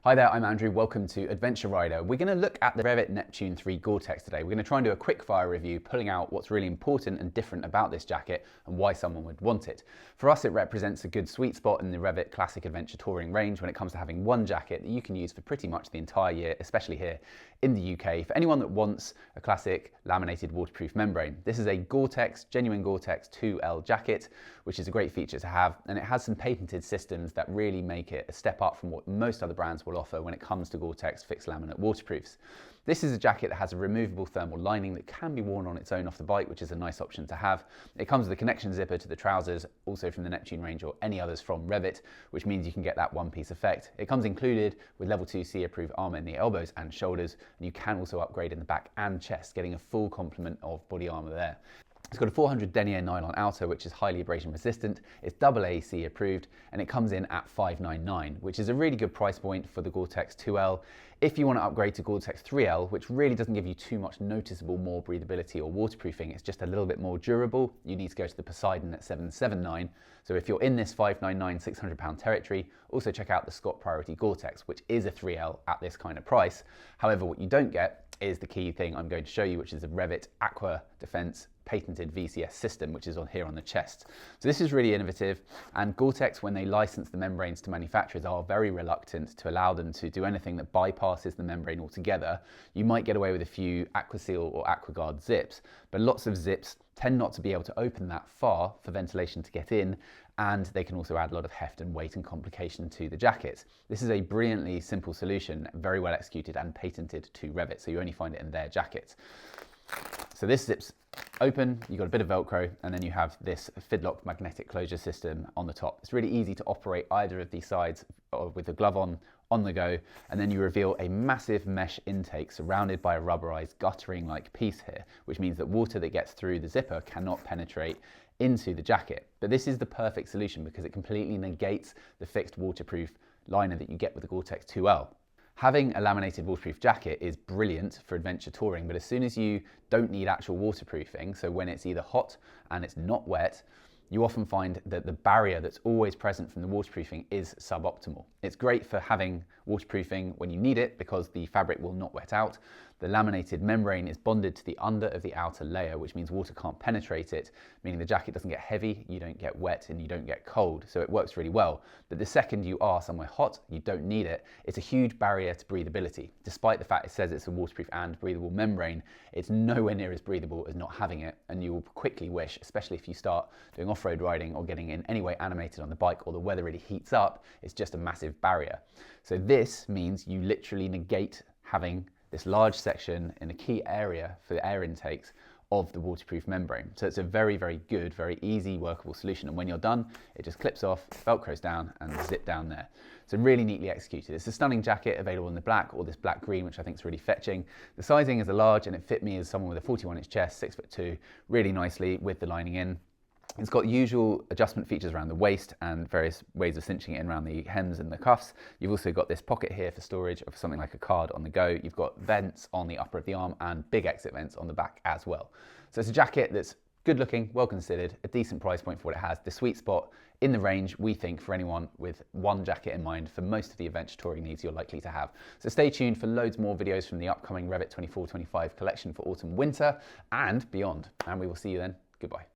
Hi there, I'm Andrew. Welcome to Adventure Rider. We're going to look at the Rev'it Neptune 3 Gore-Tex today. We're going to try and do a quick fire review, pulling out what's really important and different about this jacket and why someone would want it. For us, it represents a good sweet spot in the Rev'it Classic Adventure Touring range when it comes to having one jacket that you can use for pretty much the entire year, especially here in the UK. For anyone that wants a classic laminated waterproof membrane, this is a Gore-Tex, genuine Gore-Tex 2L jacket, which is a great feature to have, and it has some patented systems that really make it a step up from what most other brands will offer when it comes to Gore-Tex fixed laminate waterproofs. This is a jacket that has a removable thermal lining that can be worn on its own off the bike, which is a nice option to have. It comes with a connection zipper to the trousers, also from the Neptune range or any others from Rev'it, which means you can get that one-piece effect. It comes included with level 2 C-approved armour in the elbows and shoulders, and you can also upgrade in the back and chest, getting a full complement of body armour there. It's got a 400 denier nylon outer, which is highly abrasion resistant. It's AA C approved, and it comes in at $599, which is a really good price point for the Gore-Tex 2L. If you want to upgrade to Gore-Tex 3L, which really doesn't give you too much noticeable more breathability or waterproofing, it's just a little bit more durable, you need to go to the Poseidon at $779. So if you're in this $599, £600 territory, also check out the Scott Priority Gore-Tex, which is a 3L at this kind of price. However, what you don't get is the key thing I'm going to show you, which is the Rev'it Aqua Defense patented VCS system, which is on here on the chest. So this is really innovative, and Gore-Tex, when they license the membranes to manufacturers, are very reluctant to allow them to do anything that bypasses the membrane altogether. You might get away with a few AquaSeal or AquaGuard zips, but lots of zips tend not to be able to open that far for ventilation to get in, and they can also add a lot of heft and weight and complication to the jacket. This is a brilliantly simple solution, very well executed and patented to Rev'it, so you only find it in their jackets. So this zips open, you've got a bit of Velcro, and then you have this Fidlock magnetic closure system on the top. It's really easy to operate either of these sides with the glove on the go, and then you reveal a massive mesh intake surrounded by a rubberized guttering-like piece here, which means that water that gets through the zipper cannot penetrate into the jacket. But this is the perfect solution because it completely negates the fixed waterproof liner that you get with the Gore-Tex 2L. Having a laminated waterproof jacket is brilliant for adventure touring, but as soon as you don't need actual waterproofing, so when it's either hot and it's not wet, you often find that the barrier that's always present from the waterproofing is suboptimal. It's great for having waterproofing when you need it because the fabric will not wet out. The laminated membrane is bonded to the under of the outer layer, which means water can't penetrate it, meaning the jacket doesn't get heavy, you don't get wet, and you don't get cold, so it works really well. But the second you are somewhere hot, you don't need it, it's a huge barrier to breathability. Despite the fact it says it's a waterproof and breathable membrane, it's nowhere near as breathable as not having it, and you will quickly wish, especially if you start doing off-road riding or getting in any way animated on the bike or the weather really heats up, it's just a massive barrier. So this means you literally negate having this large section in a key area for the air intakes of the waterproof membrane. So it's a very, very good, very easy workable solution. And when you're done, it just clips off, Velcros down and zip down there. So really neatly executed. It's a stunning jacket available in the black or this black green, which I think is really fetching. The sizing is a large and it fit me as someone with a 41-inch chest, 6'2", really nicely with the lining in. It's got usual adjustment features around the waist and various ways of cinching it in around the hems and the cuffs. You've also got this pocket here for storage of something like a card on the go. You've got vents on the upper of the arm and big exit vents on the back as well. So it's a jacket that's good looking, well considered, a decent price point for what it has. The sweet spot in the range, we think, for anyone with one jacket in mind for most of the adventure touring needs you're likely to have. So stay tuned for loads more videos from the upcoming Rev'it 24-25 collection for autumn winter and beyond. And we will see you then. Goodbye.